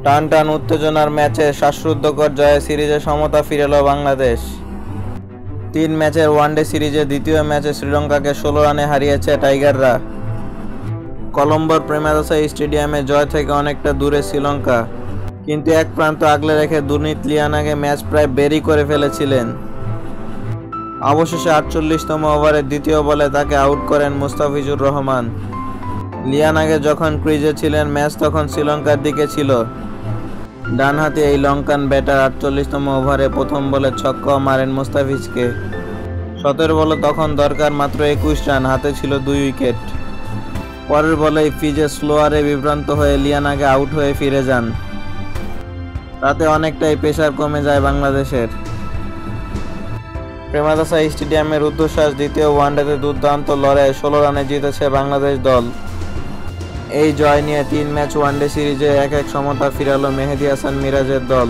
টান টান উত্তেজনার ম্যাচে শ্বাসরুদ্ধকর জয়ে সিরিজে সমতা ফিরাল বাংলাদেশ। 3 ম্যাচের ওয়ানডে সিরিজে দ্বিতীয় ম্যাচে শ্রীলঙ্কাকে 16 রানে হারিয়েছে টাইগাররা। কলম্বোর প্রেমাদাসা স্টেডিয়ামে জয় থেকে অনেকটা দূরে শ্রীলঙ্কা, কিন্তু এক প্রান্ত আগলে রেখে দুর্নীত লিয়ানাকে ম্যাচ প্রায় বেরই করে ফেলেছিলেন। অবশেষে 48তম ওভারের দ্বিতীয় বলে তাকে আউট করেন মুস্তাফিজুর রহমান। লিয়ানাকে যখন ক্রিজে ছিলেন, ম্যাচ তখন শ্রীলঙ্কার দিকে ছিল। ডানহাতি এই লঙ্কান ব্যাটার 48তম ওভারে প্রথম বলে ছক্কা মারেন মুস্তাফিজকে। 17 বলে তখন দরকার মাত্র 21 রান, হাতে ছিল 2 উইকেট। পরের বলেই ফিজে স্লোয়ারে বিভ্রান্ত হয়ে লিয়ানাকে আউট হয়ে ফিরে যান। তাতে অনেকটাই প্রেসার কমে যায় বাংলাদেশের। প্রেমাদাসা স্টেডিয়ামের রুদ্ধশ্বাস দ্বিতীয় ওয়ানডেতে দুর্দান্ত লড়াইয়ে 16 রানে জিতেছে বাংলাদেশ দল। এই জয় নিয়ে 3 ম্যাচ ওয়ানডে সিরিজে 1-1 সমতা ফিরালো মেহেদী হাসান মিরাজের দল।